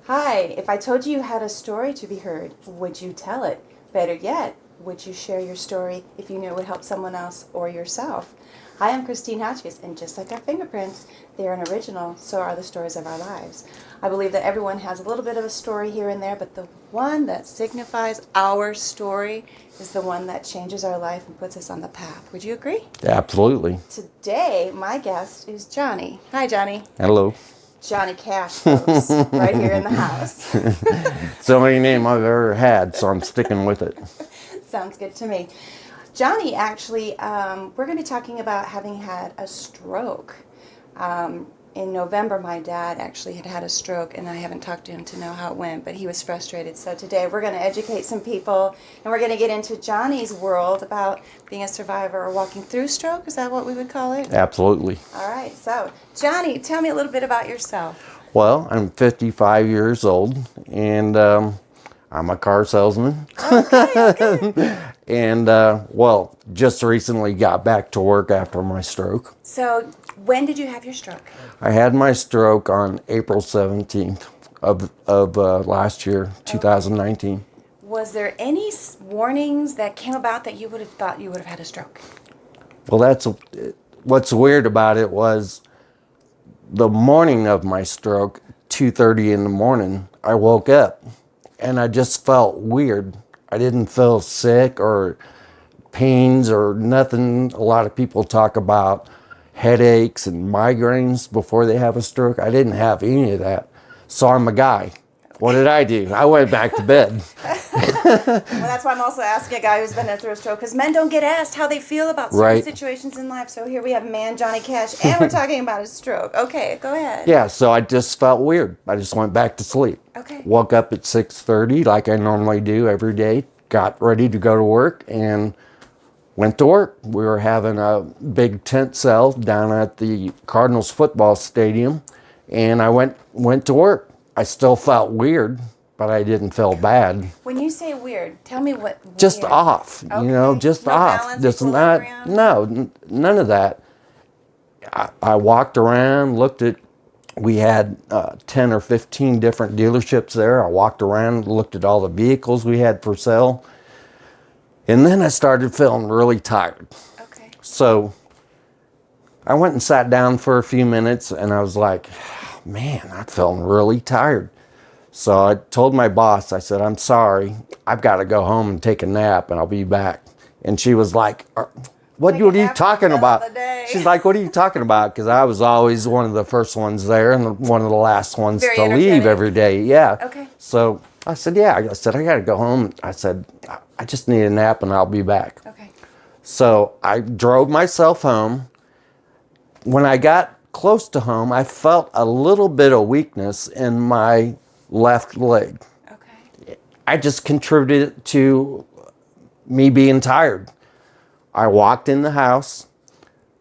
Hi, if I told you you had a story to be heard, would you tell it? Better yet, would you share your story if you knew it would help someone else or yourself? Hi, I'm Christine Hotchkiss, and just like our fingerprints, they're an original, so are the stories of our lives. I believe that everyone has a little bit of a story here and there, but the one that signifies our story is the one that changes our life and puts us on the path. Would you agree? Absolutely. Today, my guest is Johnny. Hi, Johnny. Hello. Johnny Cash, folks, right here in the house. It's the only name I've ever had, so I'm sticking with it. Sounds good to me. Johnny, actually, we're going to be talking about having had a stroke. In November, my dad actually had a stroke, and I haven't talked to him to know how it went, but he was frustrated. So today we're going to educate some people, and we're going to get into Johnny's world about being a survivor or walking through stroke. Is that what we would call it? Absolutely. All right. So, Johnny, tell me a little bit about yourself. Well, I'm 55 years old, and I'm a car salesman. Okay. And, well, just recently got back to work after my stroke. So, when did you have your stroke? I had my stroke on April 17th of last year, 2019. Was there any warnings that came about that you would have thought you would have had a stroke? Well, that's what's weird about it was the morning of my stroke, 2:30 in the morning, I woke up and I just felt weird. I didn't feel sick or pains or nothing. A lot of people talk about headaches and migraines before they have a stroke. I didn't have any of that. So I'm a guy. What did I do? I went back to bed. Well, that's why I'm also asking a guy who's been through a stroke, because men don't get asked how they feel about certain Right. situations in life. So here we have man Johnny Cash, and we're talking about a stroke. Okay, go ahead. Yeah, so I just felt weird. I just went back to sleep. Okay. Woke up at 6:30 like I normally do every day. Got ready to go to work and went to work. We were having a big tent sale down at the Cardinals football stadium, and I went to work. I still felt weird, but I didn't feel bad. When you say weird, tell me what. Just weird. off, you know, Okay. just No off. balance, Just not, equilibrium? none of that. I walked around, looked at, we had 10 or 15 different dealerships there. I walked around, looked at all the vehicles we had for sale. And then I started feeling really tired. Okay. So I went and sat down for a few minutes and I was like, man, I'm feeling really tired. So I told my boss, I said, I'm sorry, I've got to go home and take a nap and I'll be back. And she was like, what Take a are you nap in talking the middle of about? the day. She's like, what are you talking about? Because I was always one of the first ones there and one of the last ones Very to leave energetic. every day. Yeah. Okay. So I said, yeah. I said, I got to go home. I said, I just need a nap and I'll be back. Okay. So I drove myself home. When I got close to home, I felt a little bit of weakness in my left leg. Okay. I just contributed to me being tired. I walked in the house.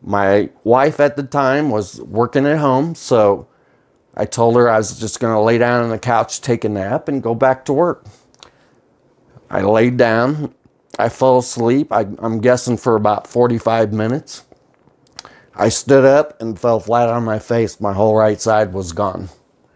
My wife at the time was working at home, so I told her I was just going to lay down on the couch, take a nap, and go back to work. I laid down. I fell asleep, I'm guessing for about 45 minutes. I stood up and fell flat on my face. My whole right side was gone.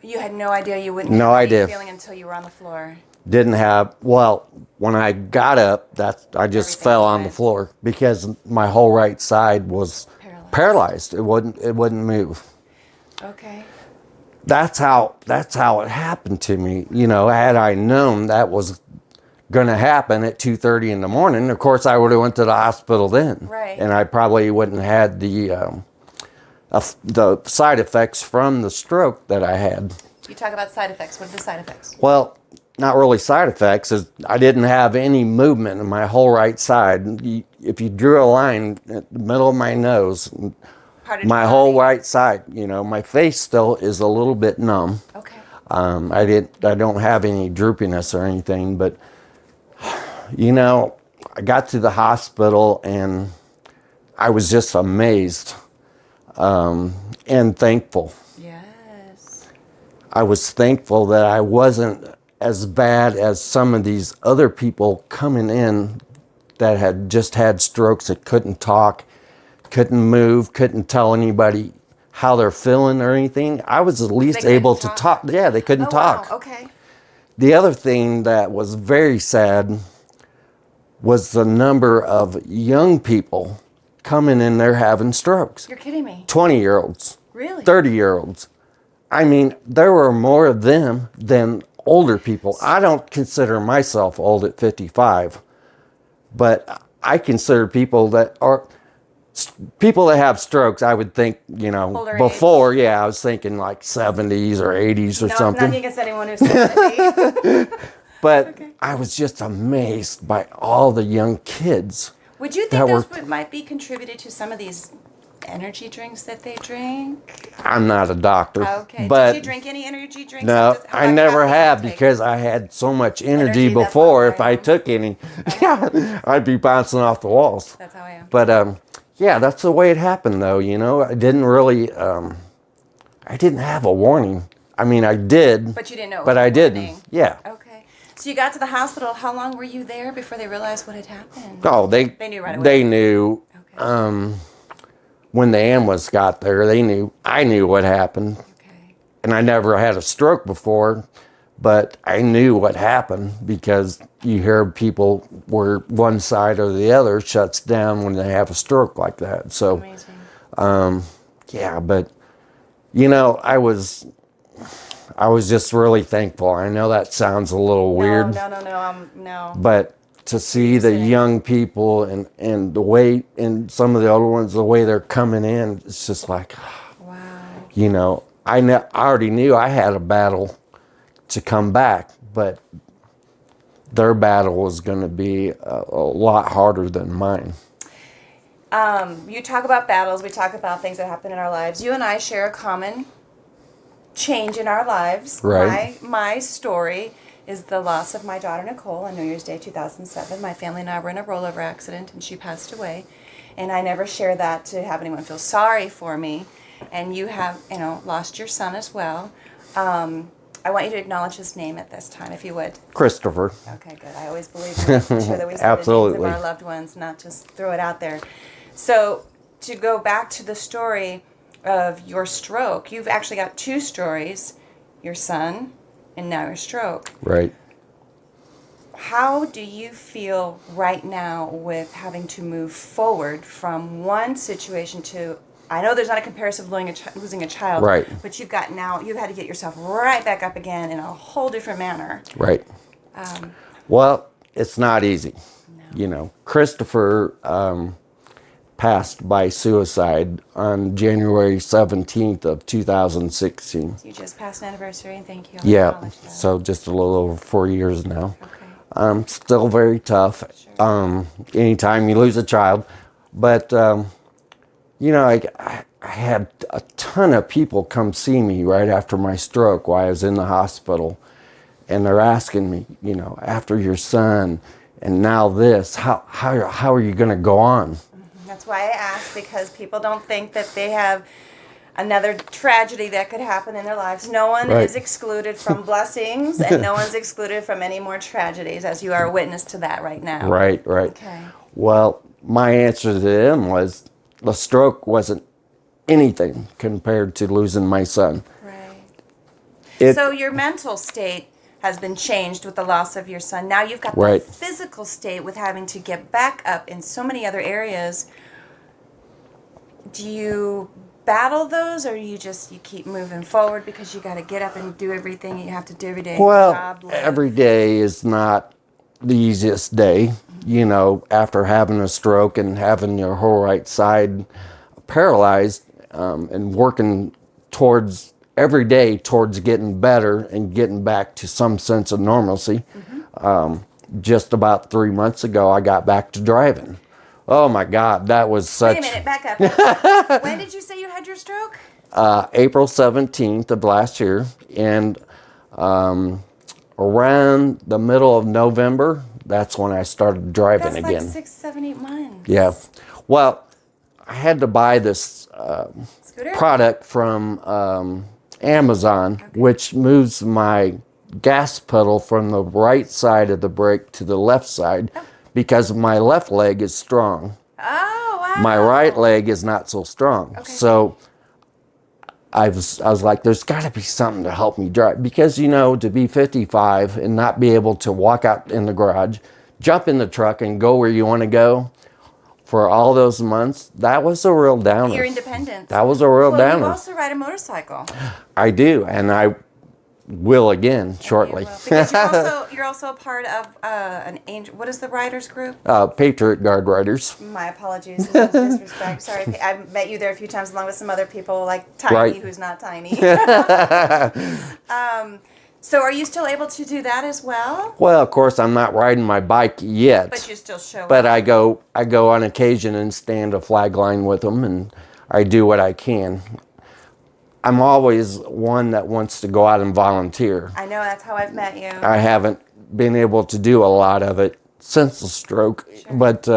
You had no idea you wouldn't No have any idea. feeling until you were on the floor. Didn't have, well, when I got up, I just Everything fell was on the right. floor because my whole right side was paralyzed. It wouldn't move. Okay. That's how it happened to me. You know, had I known that was going to happen at 2:30 in the morning, of course I would have went to the hospital then. Right. And I probably wouldn't have had the side effects from the stroke that I had. You talk about side effects. What are the side effects? Well, not really side effects. Is I didn't have any movement in my whole right side. If you drew a line at the middle of my nose, Part of my your whole body? right side, you know, my face still is a little bit numb. Okay. I don't have any droopiness or anything, but you know, I got to the hospital and I was just amazed and thankful. Yes. I was thankful that I wasn't as bad as some of these other people coming in that had just had strokes, that couldn't talk, couldn't move, couldn't tell anybody how they're feeling or anything. I was at least couldn't able to talk. talk. Yeah, they couldn't Oh, talk. wow. Okay. The other thing that was very sad was the number of young people coming in there having strokes. You're kidding me. 20-year-olds, Really? 30-year-olds. I mean, there were more of them than older people. I don't consider myself old at 55, but I consider people that have strokes. I would think, Older before, yeah, I was thinking like 70s or 80s or No, something. nothing against anyone who's 70. But Okay. I was just amazed by all the young kids. Would you That think were- might be contributed to some of these energy drinks that they drink? I'm not a doctor, Okay. but Did you drink any energy drinks? no, Just- how I about never caffeine have intake? because I had so much energy Energy, that's before. how I If I am. took any, I'd be bouncing off the walls. That's how I am. But yeah, that's the way it happened, though. I didn't really, I didn't have a warning. I mean, I did, But you didn't know. it but was I a didn't. warning. Yeah. Okay. So you got to the hospital. How long were you there before they realized what had happened? Oh, they knew right away. They knew. Okay. When the ambulance got there, they knew. I knew what happened, Okay. and I never had a stroke before, but I knew what happened because you hear people where one side or the other shuts down when they have a stroke like that. So, Amazing. yeah, but I was just really thankful. I know that sounds a little weird, No. but to see the Saying. young people and the way, and some of the older ones, the way they're coming in, it's just like, Wow. I already knew I had a battle to come back, but their battle was going to be a lot harder than mine. You talk about battles. We talk about things that happen in our lives. You and I share a common change in our lives. Right. My story is the loss of my daughter Nicole on New Year's Day 2007. My family and I were in a rollover accident and she passed away. And I never share that to have anyone feel sorry for me. And you have, lost your son as well. I want you to acknowledge his name at this time, if you would. Christopher. Okay, good. I always believe in making sure that we say the names Absolutely. of our loved ones, not just throw it out there. So to go back to the story of your stroke, you've actually got two stories, your son and now your stroke. Right. How do you feel right now with having to move forward from one situation to, I know there's not a comparison of losing a child, Right. but you've had to get yourself right back up again in a whole different manner. Right. Well, it's not easy. Christopher passed by suicide on January 17th of 2016. You just passed an anniversary, and thank you. I'll Yeah, acknowledge that. so just a little over 4 years now. Okay. Still very tough. Sure. Anytime you lose a child, but I had a ton of people come see me right after my stroke while I was in the hospital, and they're asking me, after your son and now this, how are you going to go on? That's why I ask, because people don't think that they have another tragedy that could happen in their lives. No one Right. is excluded from blessings, and no one's excluded from any more tragedies, as you are a witness to that right now. Right. Okay. Well, my answer to them was the stroke wasn't anything compared to losing my son. Right. So your mental state has been changed with the loss of your son. Now you've got Right. the physical state with having to get back up in so many other areas. Do you battle those, or you keep moving forward because you got to get up and do everything you have to do every day? Well, Job, live? every day is not the easiest day. After having a stroke and having your whole right side paralyzed, and working towards every day towards getting better and getting back to some sense of normalcy. Just about 3 months ago, I got back to driving. Oh my God, that was such... Wait a minute, back up. When did you say you had your stroke? April 17th of last year, and around the middle of November, that's when I started driving That's again. like 6, 7, 8 months. Yeah. Well, I had to buy this Scooter? product from Amazon, which moves my gas pedal from the right side of the brake to the left side because my left leg is strong. Oh, wow. My right leg is not so strong. Okay. So I was like, there's got to be something to help me drive, because to be 55 and not be able to walk out in the garage, jump in the truck, and go where you want to go for all those months, that was a real downer. Your independence. That was a real Well, downer. you also ride a motorcycle. I do, and I will again shortly. Because you're also a part of an angel. What is the riders group? Patriot Guard Riders. My apologies. No disrespect. Sorry, I've met you there a few times along with some other people like Tiny, Right. who's not tiny. So are you still able to do that as well? Well, of course, I'm not riding my bike yet. But you still show But up. I go on occasion and stand a flag line with them, and I do what I can. I'm always one that wants to go out and volunteer. I know, that's how I've met you. I haven't been able to do a lot of it since the stroke, but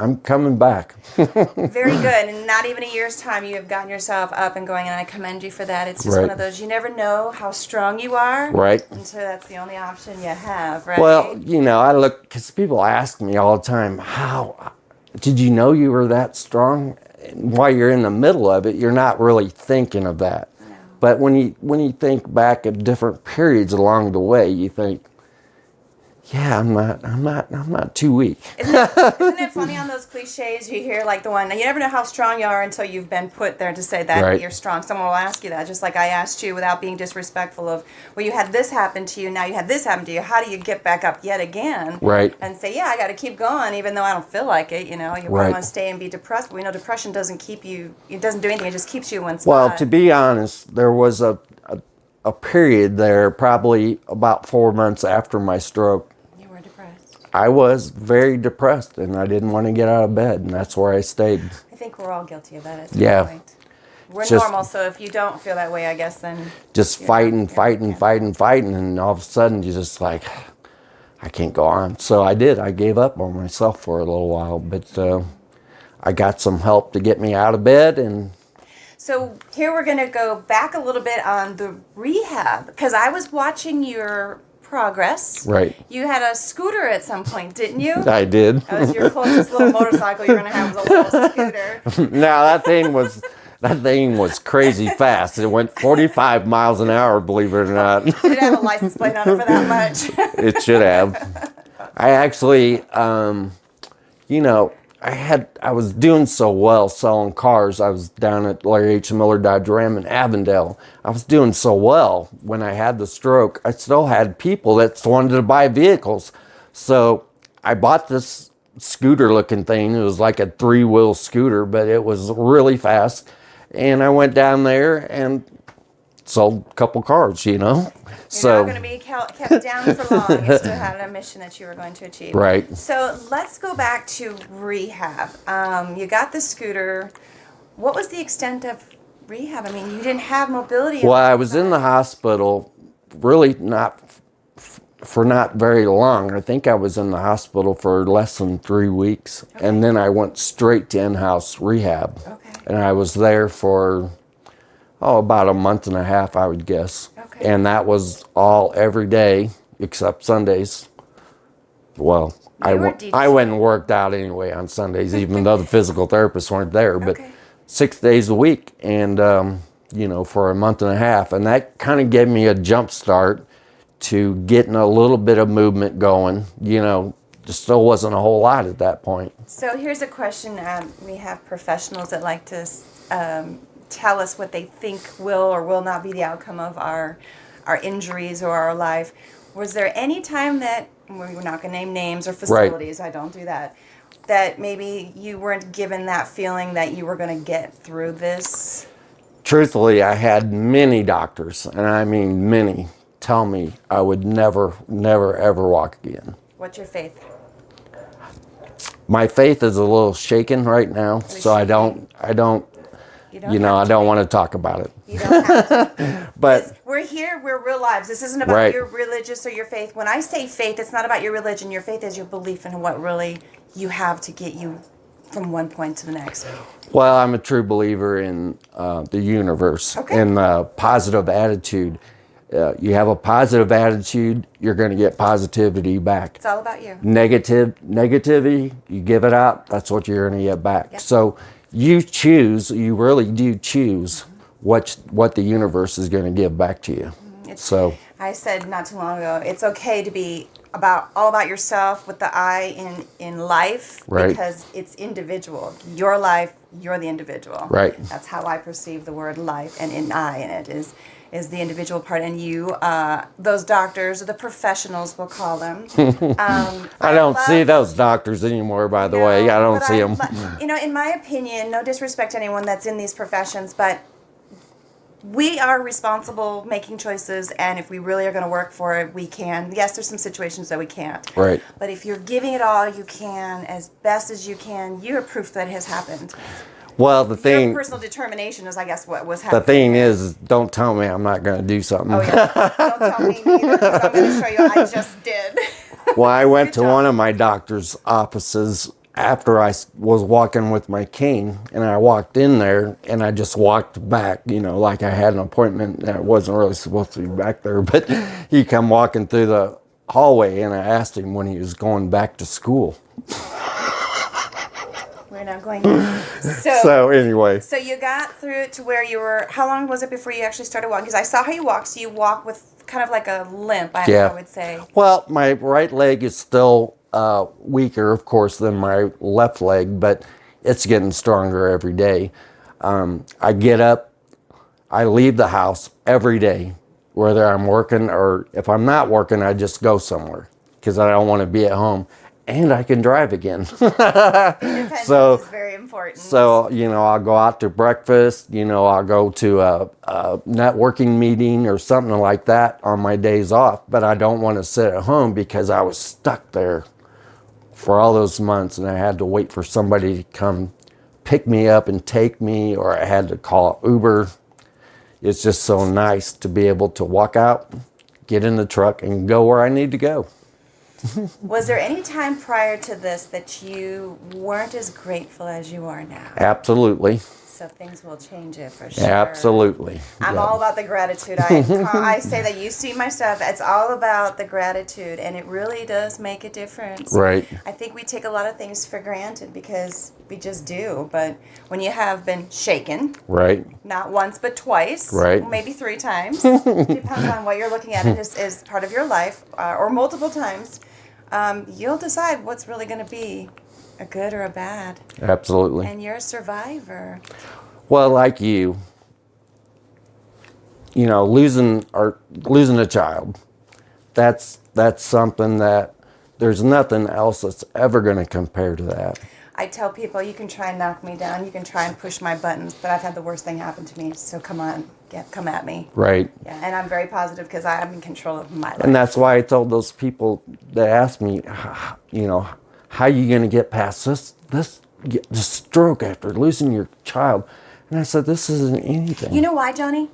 I'm coming back. Very good. And not even a year's time, you have gotten yourself up and going, and I commend you for that. It's just Right. one of those, you never know how strong you are. Right. Until that's the only option you have, right? Well, I look, because people ask me all the time, how did you know you were that strong? And while you're in the middle of it, you're not really thinking of that. No. But when you think back at different periods along the way, you think, yeah, I'm not too weak. Isn't it funny on those cliches you hear, like the one, you never know how strong you are until you've been put there to say that Right. you're strong. Someone will ask you that, just like I asked you without being disrespectful of, well, you had this happen to you, now you had this happen to you. How do you get back up yet again? Right. And say, yeah, I got to keep going even though I don't feel like it. You Right. want to stay and be depressed, but we know depression doesn't keep you, it doesn't do anything, it just keeps you in one spot. Well, to be honest, there was a period there, probably about 4 months after my stroke. You were depressed. I was very depressed, and I didn't want to get out of bed, and that's where I stayed. I think we're all guilty of that at some Yeah. point. We're Just- normal, so if you don't feel that way, I guess then... Just you're fighting, not- fighting, yeah. fighting, and all of a sudden you're just like, I can't go on. So I did. I gave up on myself for a little while, but I got some help to get me out of bed, and So here we're going to go back a little bit on the rehab, because I was watching your progress. Right. You had a scooter at some point, didn't you? I did. That was your closest little motorcycle you're going to have, was a little scooter. Now that thing was crazy fast. It went 45 miles an hour, believe it or not. Did it have a license plate on it for that much? It should have. I actually, I was doing so well selling cars. I was down at Larry H. Miller Dodge Ram in Avondale. I was doing so well when I had the stroke. I still had people that wanted to buy vehicles. So I bought this scooter looking thing. It was like a 3-wheel scooter, but it was really fast. And I went down there and sold a couple cars, You're not So, going to be kept down for long. You still had a mission that you were going to achieve. right. So let's go back to rehab. You got the scooter. What was the extent of rehab? I mean, you didn't have mobility. Well, I was in the hospital really for not very long. I think I was in the hospital for less than 3 weeks. Okay. And then I went straight to in-house rehab. Okay. And I was there for, about a month and a half, I would guess. Okay. And that was all every day except Sundays. Well, I went and worked out anyway on Sundays, even though the physical therapists weren't there. But Okay. 6 days a week, and for a month and a half, and that kind of gave me a jump start to getting a little bit of movement going. There still wasn't a whole lot at that point. So here's a question. We have professionals that like to tell us what they think will or will not be the outcome of our injuries or our life. Was there any time that, we're not going to name names or facilities, I don't do that, that maybe you weren't given that feeling that you were going to get through this? Truthfully, I had many doctors, and I mean many, tell me I would never, never, ever walk again. What's your faith? My faith is a little shaken right now, so I don't, You don't I don't want to talk about it. You don't have to. But We're here, we're real lives. This isn't about Right. your religious or your faith. When I say faith, it's not about your religion. Your faith is your belief in what really you have to get you from one point to the next. Well, I'm a true believer in the universe Okay. and positive attitude. You have a positive attitude, you're going to get positivity back. It's all about you. Negativity, you give it out, that's what you're going to get back. Yep. So, you choose, you really do choose what the universe is going to give back to you. So, I said not too long ago, it's okay to be all about yourself with the I in life, Right. because it's individual. Your life, you're the individual. Right. That's how I perceive the word life, and I in it is the individual part, and you, those doctors or the professionals, we'll call them. I don't see those doctors anymore, by the way. I don't see them. You know, in my opinion, no disrespect to anyone that's in these professions, but we are responsible making choices, and if we really are going to work for it, we can. Yes, there's some situations that we can't. Right. But if you're giving it all you can, as best as you can, you're proof that it has happened. Well, the Your thing, personal determination is, I guess, what was happening. the thing is, don't tell me I'm not going to do something. Oh, yeah. Don't tell me neither, because I'm going to show you I just did. Well, I went Good to job. one of my doctor's offices after I was walking with my cane, and I walked in there, and I just walked back, like I had an appointment, and I wasn't really supposed to be back there, but he come walking through the hallway, and I asked him when he was going back to school. We're not going. So anyway, So you got through it to where you were. How long was it before you actually started walking? Because I saw how you walk. So you walk with kind of like a limp, I would say. well, my right leg is still weaker, of course, than my left leg, but it's getting stronger every day. I get up, I leave the house every day, whether I'm working or if I'm not working, I just go somewhere because I don't want to be at home. And I can drive again. Independence is very important. So, I'll go out to breakfast, I'll go to a networking meeting or something like that on my days off, but I don't want to sit at home because I was stuck there for all those months and I had to wait for somebody to come pick me up and take me, or I had to call Uber. It's just so nice to be able to walk out, get in the truck, and go where I need to go. Was there any time prior to this that you weren't as grateful as you are now? Absolutely. So things will change it for sure. Absolutely. I'm Yeah. all about the gratitude. I say that you see my stuff. It's all about the gratitude, and it really does make a difference. Right. I think we take a lot of things for granted because we just do. But when you have been shaken, Right. not once but twice, Right. maybe 3 times, depends on what you're looking at as part of your life, or multiple times, you'll decide what's really going to be a good or a bad. Absolutely. And you're a survivor. Well, like you, losing a child, that's something that there's nothing else that's ever going to compare to that. I tell people, you can try and knock me down, you can try and push my buttons, but I've had the worst thing happen to me, so come on, come at me. Right. Yeah, and I'm very positive because I'm in control of my life. And that's why I told those people that asked me, how are you going to get past this stroke after losing your child? And I said, this isn't anything. You know why, Johnny?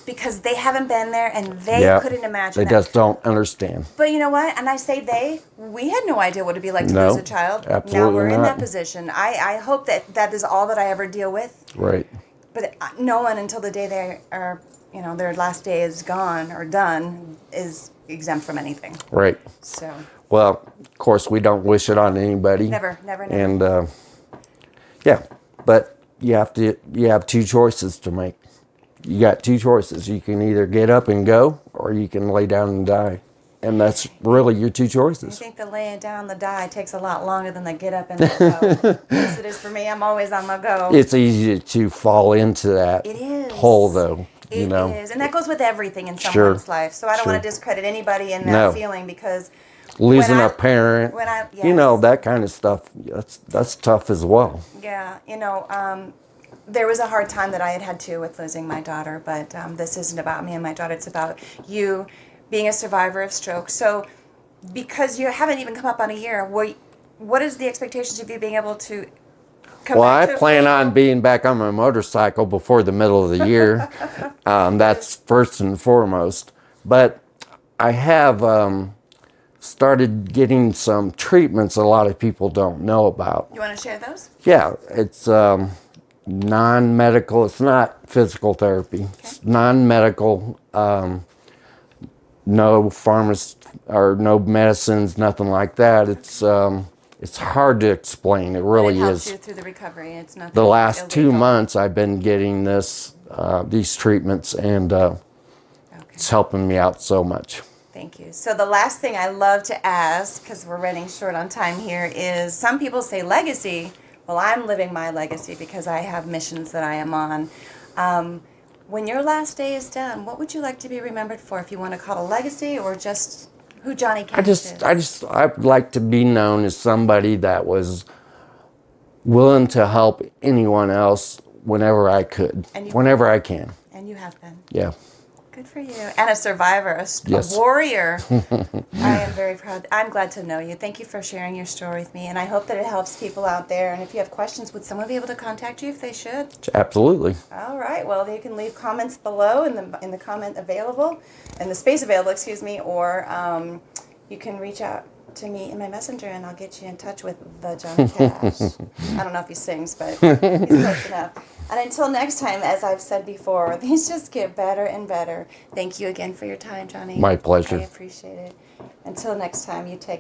Because they haven't been there and they couldn't imagine They that. just don't understand. But you know what? And I say we had no idea what it'd be like to No, lose a child. absolutely Now we're in not. that position. I hope that is all that I ever deal with. Right. But no one until the day they are, their last day is gone or done is exempt from anything. Right. So. Well, of course, we don't wish it on anybody. Never. And but you have 2 choices to make. You got 2 choices. You can either get up and go, or you can lay down and die. And that's really your 2 I choices. think the laying down, the die takes a lot longer than the get up and the go. Yes, it is for me. I'm always on the go. It's easy to fall into that It is. hole, though. It is. And that goes with everything in Sure. someone's life. So I don't Sure. want to discredit anybody in that No. feeling because Losing when a parent, yes. that kind of stuff. That's tough as well. Yeah, there was a hard time that I had too with losing my daughter, but this isn't about me and my daughter. It's about you being a survivor of stroke. So because you haven't even come up on a year, what is the expectations of you being able to come Well, back I to plan on being back on my motorcycle before the middle of the year. That's first and foremost. But I have started getting some treatments a lot of people don't know about. You want to share those? Yeah, it's non-medical. It's not physical therapy. Okay. It's non-medical. No pharmacy or no medicines, nothing like that. It's it's hard to explain. It But really it helps is. you through the recovery. It's nothing The last 2 illegal. months I've been getting these treatments, and Okay. it's helping me out so much. Thank you. So the last thing I love to ask, because we're running short on time here, is some people say legacy. Well, I'm living my legacy because I have missions that I am on. When your last day is done, what would you like to be remembered for? If you want to call it a legacy or just who Johnny Cash is? I'd like to be known as somebody that was willing to help anyone else whenever I could, And you- whenever I can. And you have been. Yeah. Good for you. And a survivor, a Yes. warrior. I am very proud. I'm glad to know you. Thank you for sharing your story with me. And I hope that it helps people out there. And if you have questions, would someone be able to contact you if they should? Absolutely. All right. Well, you can leave comments below in the comment available, in the space available, excuse me, or you can reach out to me in my messenger and I'll get you in touch with the Johnny Cash. I don't know if he sings, but he's close enough. And until next time, as I've said before, these just get better and better. Thank you again for your time, Johnny. My pleasure. I appreciate it. Until next time, you take